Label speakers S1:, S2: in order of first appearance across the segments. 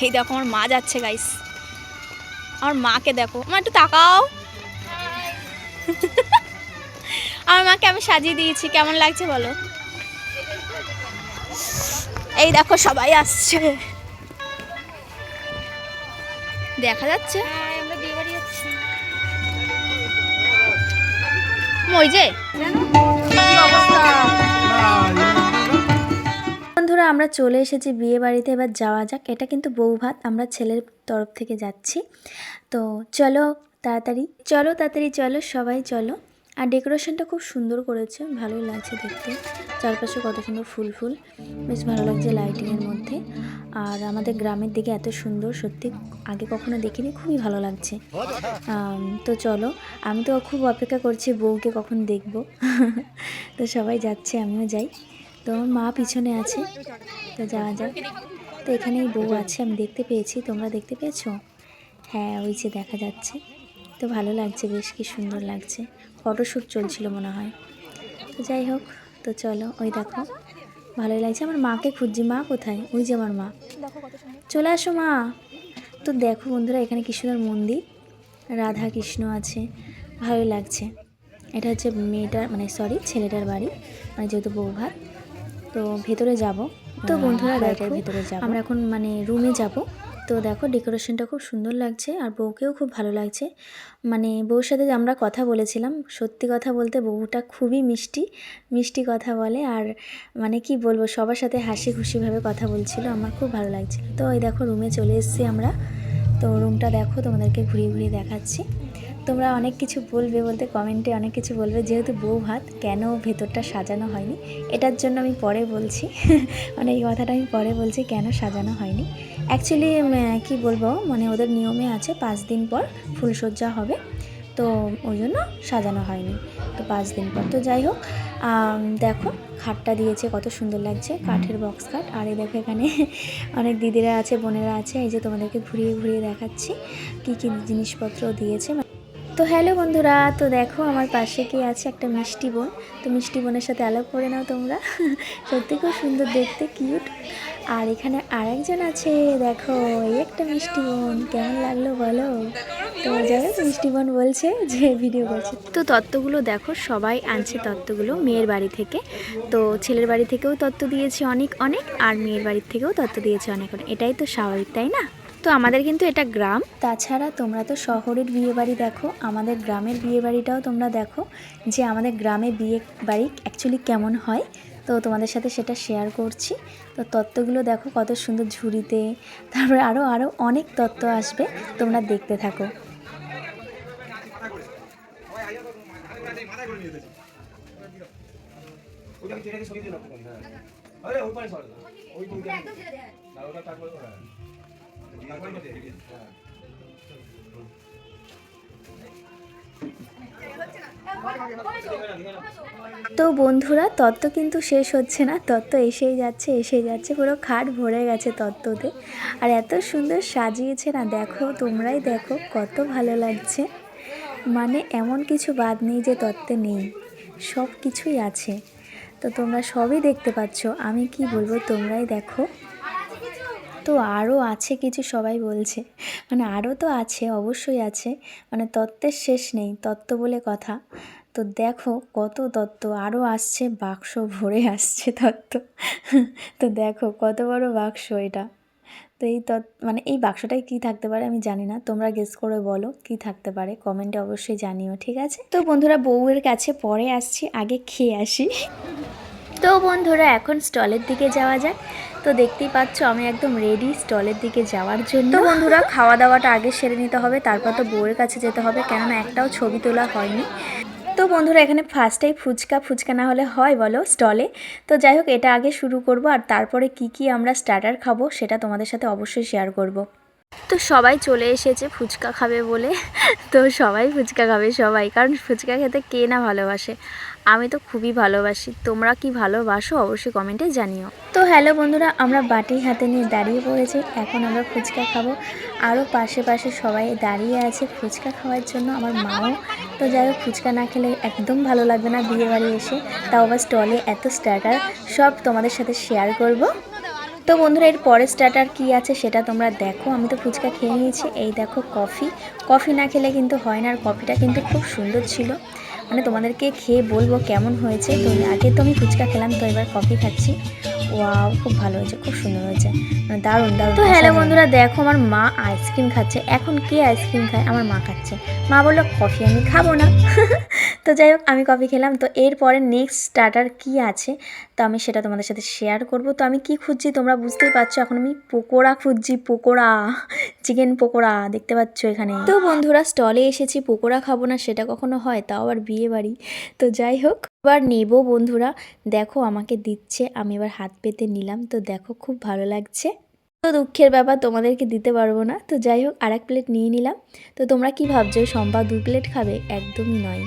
S1: এই দেখো আমার মা যাচ্ছে গাইস, আমার মাকে দেখো, মা একটু তাকাও। আমার মাকে আমি সাজিয়ে দিয়েছি, কেমন লাগছে বলো। এই দেখো সবাই আসছে, দেখা যাচ্ছে।
S2: আমরা বিয়ে বাড়ি যাচ্ছি।
S1: ওই যে বন্ধুরা আমরা চলে এসেছি বিয়ে বাড়িতে, এবার যাওয়া যাক। এটা কিন্তু বউ ভাত, আমরা ছেলের তরফ থেকে যাচ্ছি। তো চলো তাড়াতাড়ি চলো সবাই চলো। আর ডেকোরেশনটা খুব সুন্দর করেছে, ভালোই লাগছে দেখতে। চারপাশে কত সুন্দর ফুল ফুল, বেশ ভালো লাগছে লাইটিংয়ের মধ্যে। আর আমাদের গ্রামের দিকে এত সুন্দর সত্যি আগে কখনো দেখিনি, খুবই ভালো লাগছে। তো চলো, আমি তো খুব অপেক্ষা করছি বউকে কখন দেখব। তো সবাই যাচ্ছে, আমিও যাই। তো আমার মা পিছনে আছে, তো যাওয়া যাক। তো এখানেই বউ আছে, আমি দেখতে পেয়েছি, তোমরা দেখতে পেয়েছো? হ্যাঁ ওই যে দেখা যাচ্ছে। তো ভালো লাগছে, বেশ কি সুন্দর লাগছে, ফটোশ্যুট চলছিল মনে হয়। তো যাই হোক, তো চলো, ওই দেখো ভালোই লাগছে। আমার মাকে খুঁজছি, মা কোথায়? ওই যে আমার মা, চলে আসো মা। তো দেখো বন্ধুরা এখানে কি সুন্দর মন্দির, রাধা কৃষ্ণ আছে, ভালোই লাগছে। এটা হচ্ছে মেয়েটার মানে সরি ছেলেটার বাড়ি, মানে যেহেতু বউ ভাত। তো ভেতরে যাব। তো বন্ধুরা দেখো ভেতরে যাব, আমরা এখন মানে রুমে যাব। তো দেখো ডেকোরেশনটা খুব সুন্দর লাগছে, আর বউকেও খুব ভালো লাগছে। মানে বউর সাথে আমরা কথা বলেছিলাম, সত্যি কথা বলতে বউটা খুবই মিষ্টি মিষ্টি কথা বলে। আর মানে কি বলবো, সবার সাথে হাসি খুশিভাবে কথা বলছিল, আমার খুব ভালো লাগছিল। তো এই দেখো রুমে চলে এসেছি আমরা। তো রুমটা দেখো, তোমাদেরকে ঘুরিয়ে ঘুরিয়ে দেখাচ্ছি। তোমরা অনেক কিছু বলবে, বলতে কমেন্টে অনেক কিছু বলবে, যেহেতু বউ ভাত কেন ভেতরটা সাজানো হয়নি, এটার জন্য আমি পরে বলছি। মানে এই কথাটা আমি পরে বলছি কেন সাজানো হয়নি। অ্যাকচুয়ালি কি বলবো, মানে ওদের নিয়মে আছে 5 দিন পর ফুলসজ্জা হবে, তো ওই জন্য সাজানো হয়নি। তো 5 দিন পর, তো যাই হোক। দেখো খাটটা দিয়েছে, কত সুন্দর লাগছে, কাঠের বক্স খাট। আর এই দেখো এখানে অনেক দিদিরা আছে, বোনেরা আছে, এই যে তোমাদেরকে ঘুরিয়ে ঘুরিয়ে দেখাচ্ছি কী কী জিনিসপত্র দিয়েছে। তো হ্যালো বন্ধুরা, তো দেখো আমার পাশে কি আছে, একটা মিষ্টি বোন। তো মিষ্টি বোনের সাথে আলাপ করে নাও তোমরা। সত্যি খুব সুন্দর দেখতে, কিউট। আর এখানে আরেকজন আছে, দেখো এই একটা মিষ্টি বোন, কেমন লাগলো বলো। তো যাই হোক, মিষ্টি বোন বলছে যে ভিডিও করছে। তো তত্ত্বগুলো দেখো, সবাই আনছে তত্ত্বগুলো মেয়ের বাড়ি থেকে। তো ছেলের বাড়ি থেকেও তত্ত্ব দিয়েছে অনেক অনেক, আর মেয়ের বাড়ির থেকেও তত্ত্ব দিয়েছে অনেক অনেক। এটাই তো স্বাভাবিক, তাই না? তো আমাদের কিন্তু এটা গ্রাম। তাছাড়া তোমরা তো শহরের বিয়ে বাড়ি দেখো, আমাদের গ্রামের বিয়ে বাড়িটাও তোমরা দেখো, যে আমাদের গ্রামে বিয়ে বাড়ি অ্যাকচুয়ালি কেমন হয়। তো তোমাদের সাথে সেটা শেয়ার করছি। তো তত্ত্বগুলো দেখো কত সুন্দর ঝুড়িতে, তারপরে আরও আরও অনেক তত্ত্ব আসবে, তোমরা দেখতে থাকো। তো বন্ধুরা তত্ত্ব কিন্তু শেষ হচ্ছে না, তত্ত্ব এসেই যাচ্ছে, পুরো খাট ভরে গেছে তত্ত্বতে। আর এত সুন্দর সাজিয়েছে না, দেখো তোমরাই দেখো কত ভালো লাগছে। মানে এমন কিছু বাদ নেই যে তত্ত্বে নেই, সব কিছুই আছে। তো তোমরা সবই দেখতে পাচ্ছ, আমি কি বলবো তোমরাই দেখো। তো আরও আছে কিছু, সবাই বলছে, মানে আরও তো আছে, অবশ্যই আছে, মানে তত্ত্বের শেষ নেই, তত্ত্ব বলে কথা। তো দেখো কত তত্ত্ব আরও আসছে, বাক্স ভরে আসছে তত্ত্ব। তো দেখো কত বড় বাক্স এটা। তো এই মানে এই বাক্সটায় কী থাকতে পারে আমি জানি না, তোমরা গেস করে বলো কী থাকতে পারে, কমেন্টে অবশ্যই জানিও, ঠিক আছে? তো বন্ধুরা বউয়ের কাছে পরে আসছি, আগে খেয়ে আসি। তো বন্ধুরা এখন স্টলের দিকে যাওয়া যাক। তো দেখতেই পাচ্ছ আমি একদম রেডি স্টলের দিকে যাওয়ার জন্য। তো বন্ধুরা খাওয়া দাওয়াটা আগে সেরে নিতে হবে, তারপর তো বউয়ের কাছে যেতে হবে, কেননা একটাও ছবি তোলা হয়নি। তো বন্ধুরা এখানে ফার্স্টেই ফুচকা না হলে হয় বলো স্টলে। তো যাই হোক, এটা আগে শুরু করব, আর তারপরে কি আমরা স্টার্টার খাবো সেটা তোমাদের সাথে অবশ্যই শেয়ার করব। তো সবাই চলে এসেছে ফুচকা খাবে বলে। তো সবাই ফুচকা খাবে, সবাই, কারণ ফুচকা খেতে কে না ভালোবাসে। আমি তো খুবই ভালোবাসি, তোমরা কি ভালোবাসো অবশ্যই কমেন্টে জানিও। তো হ্যালো বন্ধুরা, আমরা বাটি হাতে নিয়ে দাঁড়িয়ে পড়েছি, এখন আমরা ফুচকা খাবো। আরও পাশে সবাই দাঁড়িয়ে আছে ফুচকা খাওয়ার জন্য, আমার মাও। তো যাই হোক, ফুচকা না খেলে একদম ভালো লাগবে না বিয়ে বাড়ি এসে, তাও আবার স্টলে এত স্টার্টার, সব তোমাদের সাথে শেয়ার করব। তো বন্ধুরা এর পরের স্টার্টার কী আছে সেটা তোমরা দেখো। আমি তো ফুচকা খেয়ে নিয়েছি। এই দেখো কফি না খেলে কিন্তু হয় না। আর কফিটা কিন্তু খুব সুন্দর ছিল, মানে তোমাদেরকে খেয়ে বলবো কেমন হয়েছে। তো আগে তো আমি ফুচকা খেলাম, তো এবার কফি খাচ্ছি। ওয়াও, খুব ভালো হয়েছে, খুব সুন্দর হয়েছে, মানে দারুণ দারুণ। তো হ্যালো বন্ধুরা, দেখো আমার মা আইসক্রিম খাচ্ছে। এখন কে আইসক্রিম খায়? আমার মা খাচ্ছে। মা বললো কফি আমি খাবো না। তো যাই হোক, আমি কফি খেলাম। তো এরপরে নেক্সট স্টার্টার কী আছে তো আমি সেটা তোমাদের সাথে শেয়ার করব। তো আমি কি খুঁজছি তোমরা বুঝতেই পারছো, এখন আমি পকোড়া খুঁজছি। পকোড়া, চিকেন পকোড়া দেখতে পাচ্ছ এখানে। তো বন্ধুরা স্টলে এসেছি, পকোড়া খাবো না সেটা কখনো হয়? তাও আবার বিয়ে বাড়ি। তো যাই হোক, এবার নেবো বন্ধুরা। দেখো আমাকে দিচ্ছে, আমি এবার হাত পেতে নিলাম। তো দেখো খুব ভালো লাগছে। তো দুঃখের ব্যাপার, তোমাদেরকে দিতে পারবো না। তো যাই হোক, আর এক প্লেট নিয়ে নিলাম। তো তোমরা কি ভাবছো শম্পা 2 প্লেট খাবে? একদমই নয়,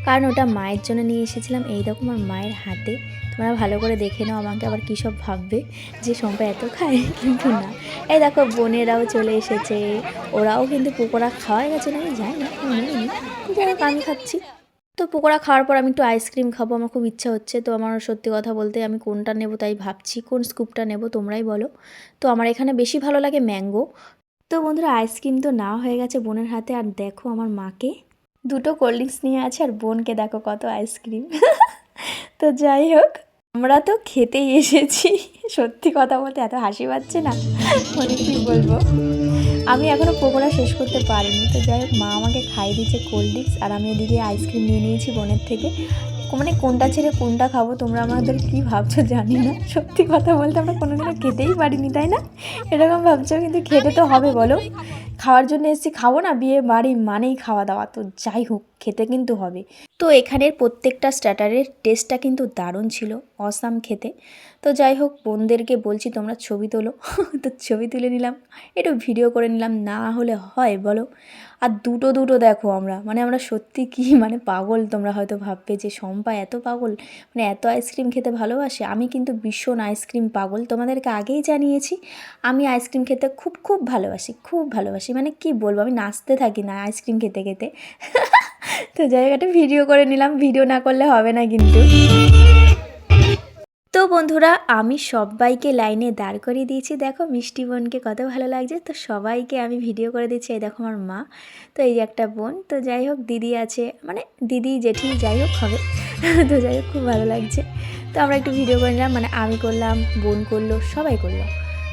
S1: কারণ ওটা মায়ের জন্য নিয়ে এসেছিলাম। এই দেখো আমার মায়ের হাতে, তোমরা ভালো করে দেখে নাও, আমাকে আবার কী সব ভাববে যে শম্পা এত খায়, কিন্তু না। এই দেখো বোনেরাও চলে এসেছে, ওরাও কিন্তু পকোড়া খাওয়া গেছে না, আমি যাই না, যাই হোক আমি খাচ্ছি। তো পকোড়া খাওয়ার পর আমি একটু আইসক্রিম খাবো, আমার খুব ইচ্ছা হচ্ছে। তো আমার সত্যি কথা বলতে আমি কোনটা নেব তাই ভাবছি, কোন স্কুপটা নেব তোমরাই বলো। তো আমার এখানে বেশি ভালো লাগে ম্যাঙ্গো। তো বন্ধুরা আইসক্রিম তো না হয়ে গেছে বোনের হাতে। আর দেখো আমার মাকে 2টো কোল্ড ড্রিঙ্কস নিয়ে আছে, আর বোনকে দেখো কত আইসক্রিম। তো যাই হোক, আমরা তো খেতেই এসেছি। সত্যি কথা বলতে এত হাসি পাচ্ছে না, মানে কী বলবো। আমি এখনও পকোড়া শেষ করতে পারিনি। তো যাই হোক, মা আমাকে খাইয়ে দিচ্ছে কোল্ড ড্রিঙ্কস, আর আমি এদিকে আইসক্রিম নিয়ে নিয়েছি বোনের থেকে। মানে কোনটা ছেড়ে কোনটা খাবো তোমরা আমাদের কী ভাবছো জানি না। সত্যি কথা বলতে আমরা কোনোদিনও খেতেই পারিনি, তাই না? এরকম ভাবছো, কিন্তু খেতে তো হবে বলো। খাওয়ার জন্য এসেছি, খাবো না? বিয়ে বাড়ি মানেই খাওয়া দাওয়া। তো যাই হোক, খেতে কিন্তু হবে। তো এখানের প্রত্যেকটা স্টার্টারের টেস্টটা কিন্তু দারুণ ছিল, অসাম খেতে। তো যাই হোক, বোনদেরকে বলছি তোমরা ছবি তোলো। তো ছবি তুলে নিলাম, একটু ভিডিও করে নিলাম, না হলে হয় বলো। আর দুটো দেখো আমরা সত্যি কি মানে পাগল। তোমরা হয়তো ভাববে যে শম্পা এত পাগল, মানে এত আইসক্রিম খেতে ভালোবাসে। আমি কিন্তু ভীষণ আইসক্রিম পাগল, তোমাদেরকে আগেই জানিয়েছি। আমি আইসক্রিম খেতে খুব ভালোবাসি, খুব ভালোবাসি, মানে কি বলবো, আমি নাচতে থাকি না আইসক্রিম খেতে খেতে। তো জায়গাটা ভিডিও করে নিলাম, ভিডিও না করলে হবে না কিন্তু। তো বন্ধুরা আমি সবাইকে লাইনে দাঁড় করিয়ে দিয়েছি। দেখো মিষ্টি বোনকে কত ভালো লাগছে। তো সবাইকে আমি ভিডিও করে দিচ্ছি। এই দেখো আমার মা, তো এই একটা বোন। তো যাই হোক, দিদি আছে, মানে দিদি জেঠি যাই হোক হবে। তো যাই হোক, খুব ভালো লাগছে। তো আমরা একটু ভিডিও করে নিলাম, মানে আমি করলাম, বোন করলো, সবাই করলো।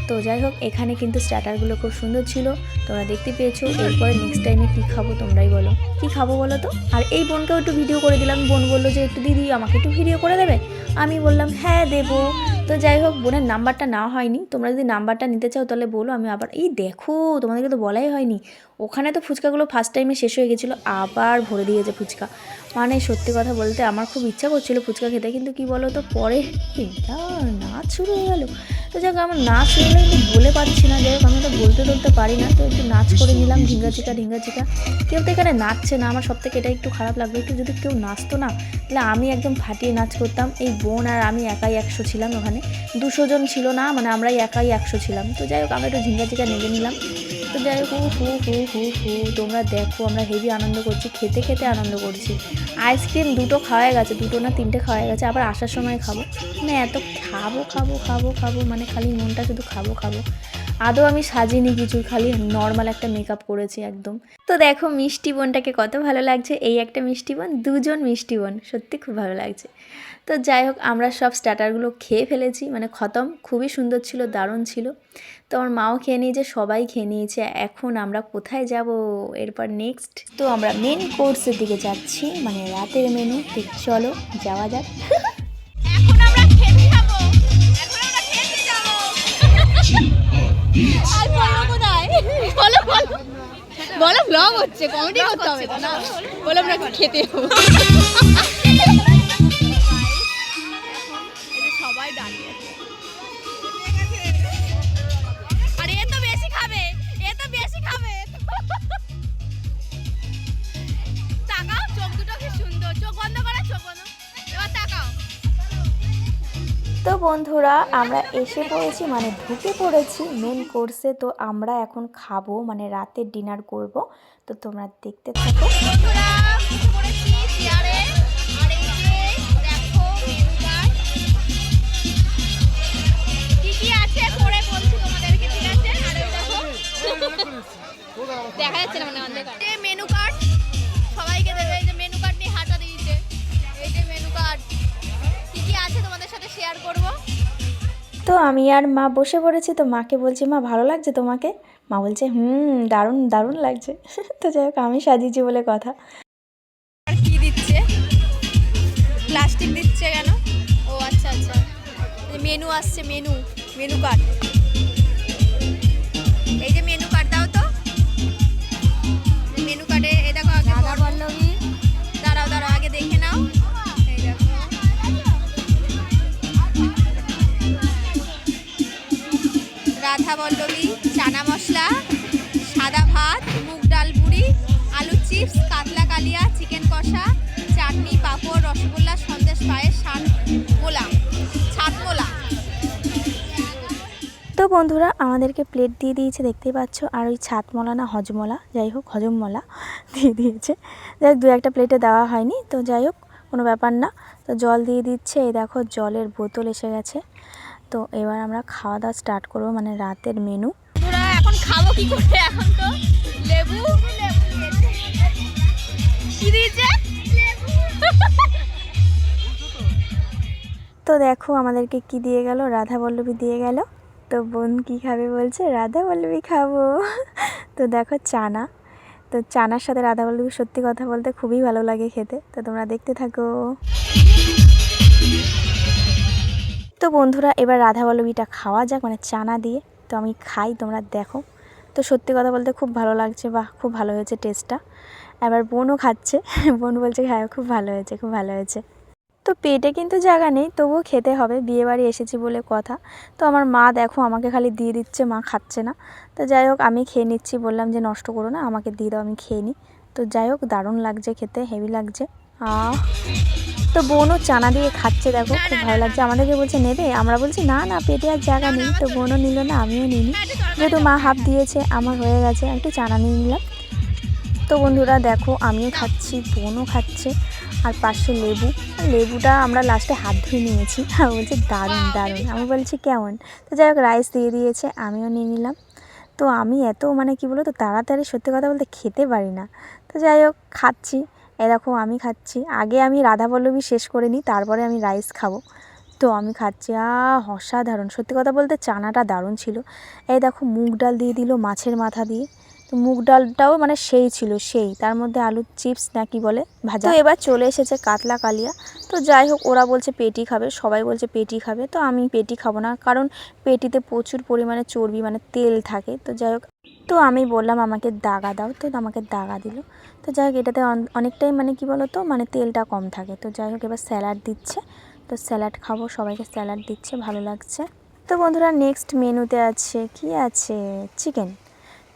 S1: তো যাই হোক, এখানে কিন্তু স্টার্টারগুলো খুব সুন্দর ছিল, তোমরা দেখতে পেয়েছো। এরপরে নেক্সট টাইমে কী খাবো তোমরাই বলো, কী খাবো বলো তো। আর এই বোনকেও একটু ভিডিও করে দিলাম। বোন বললো যে একটু দিদি আমাকে একটু ভিডিও করে দেবে। আমি বললাম হ্যাঁ দেবো। তো যাই হোক, বোনের নাম্বারটা নেওয়া হয়নি। তোমরা যদি নাম্বারটা নিতে চাও তাহলে বলো, আমি আবার এই দেখো তোমাদেরকে তো বলাই হয়নি, ওখানে তো ফুচকাগুলো ফার্স্ট টাইমে শেষ হয়ে গেছিলো, আবার ভরে দিয়েছে ফুচকা। মানে সত্যি কথা বলতে আমার খুব ইচ্ছা করছিলো ফুচকা খেতে, কিন্তু কি বলো তো পরে নাচ শুরু হয়ে গেলো। তো যাই হোক, আমার নাচ শুরু হলে কিন্তু বলে পারছি না। যাই হোক, আমি তো বলতে পারি না। তো একটু নাচ করে নিলাম, ঢিঙ্গা চিকা। কেউ তো এখানে নাচছে না, আমার সব থেকে এটা একটু খারাপ লাগলো। একটু যদি কেউ নাচতো না, তাহলে আমি একদম ফাটিয়ে নাচ করতাম। এই বোন আর আমি একাই 100 ছিলাম ওখানে, 200 জন ছিল না, মানে আমরাই একাই 100 ছিলাম। তো যাই হোক, আমরা একটু ঝিঙ্গা চিকা নেমে নিলাম। তো যাই হোক, হু তোমরা দেখো আমরা হেভি আনন্দ করছি, খেতে খেতে আনন্দ করছি। আইসক্রিম 2টো খাওয়া গেছে, 2টো না 3টে খাওয়া গেছে, আবার আসার সময় খাবো। মানে এত খাবো, মানে খালি মনটা শুধু খাবো। আদৌ আমি সাজিনি কিছু, খালি নর্মাল একটা মেকআপ করেছি একদম। তো দেখো মিষ্টি বোনটাকে কত ভালো লাগছে, এই একটা মিষ্টি বোন, 2জন মিষ্টি বোন, সত্যি খুব ভালো লাগছে। তো যাই হোক, আমরা সব স্টার্টারগুলো খেয়ে ফেলেছি, মানে খতম। খুবই সুন্দর ছিল, দারুণ ছিল। তো আমার মাও খেয়ে নিয়েছে, সবাই খেয়ে নিয়েছে। এখন আমরা কোথায় যাব এরপর নেক্সট? তো আমরা মেন কোর্সের দিকে যাচ্ছি, মানে রাতের মেনু। তো চলো যাওয়া যাক।
S2: এখন আমরা খেতে যাবো, আর বলো কোথায়? বলো ব্লগ হচ্ছে, কমেডি করতে হবে না, বলো আমরা খেতে যাবো। সবাই দাঁড়িয়ে আছে, আরে এ তো বেশি খাবে। তাকাও, চোখ দুটো কি সুন্দর, চোখ বন্ধ করো, এবার তাকাও।
S1: তো বন্ধুরা আমরা এসে পড়েছি, মানে ঢুকে পড়েছি মেন কোর্সে। তো আমরা এখন খাবো, মানে রাতের ডিনার করব। তো তোমরা দেখতে থাকো।
S2: বন্ধুরা বসে পড়েছি চেয়ারে, আর এই যে দেখো মেনু কার্ড কি কি দেখা যাচ্ছে না মানে অন্ধকার। এই মেনু কার্ড সবাইকে দেবে, এই যে মেনু কার্ড নিয়ে হাঁটা দিয়েছে, এই যে মেনু কার্ড কি কি আছে তোমাদের সাথে শেয়ার করব।
S1: তো আমি আর মা বসে পড়েছি, তো মাকে বলছি মা ভালো লাগছে তোমাকে? মা বলছে দারুণ দারুণ লাগছে। তো যাই হোক আমি সাজিয়েছি বলে কথা।
S2: আর কি দিচ্ছে, প্লাস্টিক দিচ্ছে কেন? ও আচ্ছা আচ্ছা, মেনু আসছে, মেনু কার্ড, এই যে মেনু কার্ড দাও তো, মেনু কার্ডে এই দেখো আগে পল্লবী, দাঁড়াও দাঁড়াও আগে দেখে নাও, এই দেখো রাধা পল্লবী, চানা মশলা, সাদা ভাত, মুগ ডাল পুরি, আলু চিপস, কাতলা কালিয়া, চিকেন কষা, চাটনি, পাঁপড়, রসগোল্লা, সন্দেশ, পায়েস, ছাতমোলা।
S1: তো বন্ধুরা আমাদেরকে প্লেট দিয়ে দিয়েছে দেখতেই পাচ্ছ, আর ওই ছাতমলা না হজমলা, যাই হোক হজমমলা দিয়ে দিয়েছে। যাই হোক 2-1টা প্লেটে দেওয়া হয়নি, তো যাই হোক কোনো ব্যাপার না। তো জল দিয়ে দিচ্ছে, এই দেখো জলের বোতল এসে গেছে। তো এবার আমরা খাওয়া দাওয়া স্টার্ট করবো, মানে রাতের মেনু।
S2: তোরা এখন খাবো কি করে? এখন তো লেবু কি দিয়েছে,
S1: তো দেখো আমাদেরকে কি দিয়ে গেল, রাধা পল্লবী দিয়ে গেল। তো বোন কি খাবে বলছে, রাধা পল্লবী খাবো। তো দেখো চানা, তো চানার সাথে রাধা পল্লবী সত্যি কথা বলতে খুবই ভালো লাগে খেতে। তো তোমরা দেখতে থাকো। তো বন্ধুরা এবার রাধা পল্লবীটা খাওয়া যাক, মানে চানা দিয়ে। তো আমি খাই, তোমরা দেখো। তো সত্যি কথা বলতে খুব ভালো লাগছে, বাহ খুব ভালো হয়েছে টেস্টটা। এবার বোনও খাচ্ছে, বোন বলছে হ্যাঁ খুব ভালো হয়েছে, খুব ভালো হয়েছে। তো পেটে কিন্তু জায়গা নেই, তবুও খেতে হবে, বিয়েবাড়ি এসেছি বলে কথা। তো আমার মা দেখো আমাকে খালি দিয়ে দিচ্ছে, মা খাচ্ছে না। তো যাই হোক আমি খেয়ে নিচ্ছি, বললাম যে নষ্ট করো না, আমাকে দিয়ে দাও, আমি খেয়ে নিই। তো যাই হোক দারুণ লাগছে খেতে, হেভি লাগছে। তো বোনও চানা দিয়ে খাচ্ছে, দেখো খুব ভালো লাগছে। আমাদেরকে বলছে নেবে, আমরা বলছি না না পেটে আর জায়গা নেই। তো বোনও নিল না, আমিও নিইনি, যেহেতু মা হাফ দিয়েছে আমার হয়ে গেছে, একটু চানা নিয়ে নিলাম। তো বন্ধুরা দেখো আমিও খাচ্ছি, বোনও খাচ্ছে, আর পাশে লেবুটা আমরা লাস্টে হাত ধুয়ে নিয়েছি। বলছে দারুণ দারুণ, আমি বলছি কেমন। তো যাই হোক রাইস দিয়ে দিয়েছে, আমিও নিয়ে নিলাম। তো আমি এত মানে কি বলো তো তাড়াতাড়ি সত্যি কথা বলতে খেতে পারি না। তো যাই হোক খাচ্ছি, এরকম আমি খাচ্ছি, আগে আমি রাধা পল্লবী শেষ করে নিই, তারপরে আমি রাইস খাবো। তো আমি খাচ্ছি, অসাধারণ সত্যি কথা বলতে, চানাটা দারুণ ছিল। এই দেখো মুগ ডাল দিয়ে দিল মাছের মাথা দিয়ে। তো মুগ ডালটাও মানে সেই ছিল, সেই তার মধ্যে আলুর চিপস না কি বলে ভাজা। তো এবার চলে এসেছে কাতলা কালিয়া। তো যাই হোক ওরা বলছে পেটি খাবে, সবাই বলছে পেটি খাবে, তো আমি পেটি খাবো না, কারণ পেটিতে প্রচুর পরিমাণে চর্বি মানে তেল থাকে। তো যাই হোক তো আমি বললাম আমাকে দাগা দাও, তো আমাকে দাগা দিল। তো যাই হোক এটাতে অনেকটাই মানে কি বলো তো মানে তেলটা কম থাকে। তো যাই হোক এবার স্যালাড দিচ্ছে, তো স্যালাড খাবো, সবাইকে স্যালাড দিচ্ছে, ভালো লাগছে। তো বন্ধুরা নেক্সট মেনুতে আছে কি আছে, চিকেন।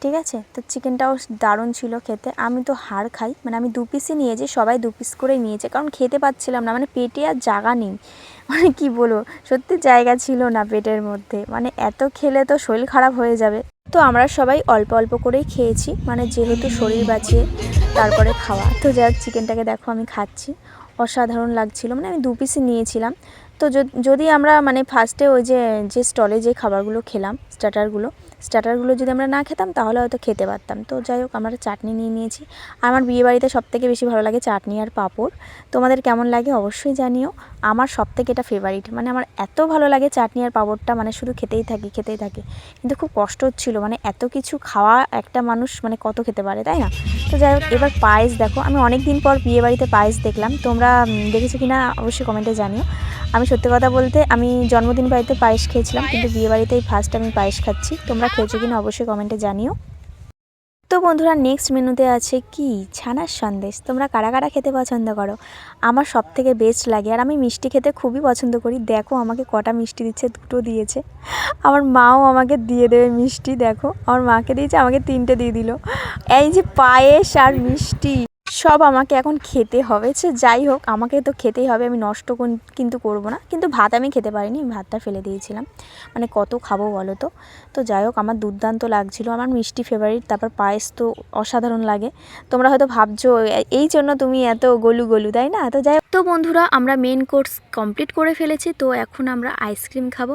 S1: ঠিক আছে, তো চিকেনটাও দারুণ ছিল খেতে। আমি তো হাড় খাই, মানে আমি 2 পিসই নিয়েছি, সবাই 2 পিস করেই নিয়েছে, কারণ খেতে পাচ্ছিলাম না, মানে পেটে আর জায়গা নেই। মানে কি বলবো সত্যি জায়গা ছিল না পেটের মধ্যে, মানে এত খেলে তো শরীর খারাপ হয়ে যাবে। তো আমরা সবাই অল্প অল্প করেই খেয়েছি, মানে যেহেতু শরীর বাঁচিয়ে তারপরে খাওয়া। তো যাই হোক চিকেনটাকে দেখো আমি খাচ্ছি, অসাধারণ লাগছিল, মানে আমি 2 পিসই নিয়েছিলাম। তো যদি আমরা মানে ফার্স্টে ওই যে স্টলে যে খাবারগুলো খেলাম স্টার্টারগুলো যদি আমরা না খেতাম তাহলে হয়তো খেতে পারতাম। তো যাই হোক আমরা চাটনি নিয়ে নিয়েছি। আমার বিয়েবাড়িতে সবথেকে বেশি ভালো লাগে চাটনি আর পাঁপড়। তোমাদের কেমন লাগে অবশ্যই জানিও। আমার সবথেকে এটা ফেভারিট, মানে আমার এত ভালো লাগে চাটনি আর পাঁপড়টা, মানে শুধু খেতেই থাকি। কিন্তু খুব কষ্ট হচ্ছিলো, মানে এত কিছু খাওয়া একটা মানুষ মানে কত খেতে পারে, তাই না? তো যাই হোক এবার পায়েস দেখো, আমি অনেক দিন পর বিয়েবাড়িতে পায়েস দেখলাম, তোমরা দেখেছো কি না অবশ্যই কমেন্টে জানিও। আমি সত্যি কথা বলতে আমি জন্মদিন বাড়িতে পায়েস খেয়েছিলাম, কিন্তু বিয়েবাড়িতেই ফার্স্ট আমি পায়েস খাচ্ছি। তোমরা খেয়েছো কিনা অবশ্যই কমেন্টে জানিও। তো বন্ধুরা নেক্সট মেনুতে আছে কি, ছানার সন্দেশ। তোমরা কারা কারা খেতে পছন্দ করো? আমার সব থেকে বেস্ট লাগে, আর আমি মিষ্টি খেতে খুবই পছন্দ করি। দেখো আমাকে কটা মিষ্টি দিচ্ছে, 2টো দিয়েছে। আমার মাও আমাকে দিয়ে দেবে মিষ্টি, দেখো আমার মাকে দিয়েছে, আমাকে 3টে দিয়ে দিল। এই যে পায়েস আর মিষ্টি সব আমাকে এখন খেতে হবে। সে যাই হোক আমাকে তো খেতেই হবে, আমি নষ্ট কিন্তু করবো না। কিন্তু ভাত আমি খেতে পারিনি, ভাতটা ফেলে দিয়েছিলাম, মানে কত খাবো বলো তো। তো যাই হোক আমার দুর্দান্ত লাগছিলো, আমার মিষ্টি ফেভারিট, তারপর পায়েস তো অসাধারণ লাগে। তোমরা হয়তো ভাবছো এই জন্য তুমি এত গলু তাই না? তো যাই হোক তো বন্ধুরা আমরা মেন কোর্স কমপ্লিট করে ফেলেছি, তো এখন আমরা আইসক্রিম খাবো।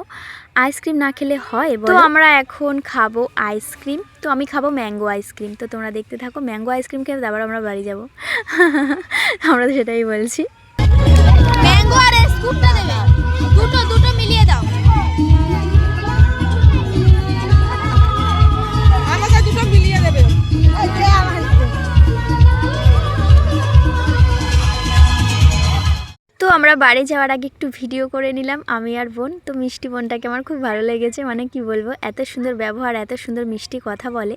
S1: আইসক্রিম না খেলে হয় বলো? তো আমরা এখন খাবো আইসক্রিম। তো আমি খাবো ম্যাঙ্গো আইসক্রিম। তো তোমরা দেখতে থাকো, ম্যাঙ্গো আইসক্রিম খেয়ে তারপর আমরা বাড়ি যাব। আমরা তো সেটাই বলছি।
S2: ম্যাঙ্গো আর স্কুপটা দেবে, দুটো মিলিয়ে দাও।
S3: আমাকে দুটো মিলিয়ে দেবে।
S1: তো আমরা বাড়ি যাওয়ার আগে একটু ভিডিও করে নিলাম আমি আর বোন। তো মিষ্টি বোনটাকে আমার খুব ভালো লেগেছে, মানে কি বলবো, এত সুন্দর ব্যবহার, এত সুন্দর মিষ্টি কথা বলে।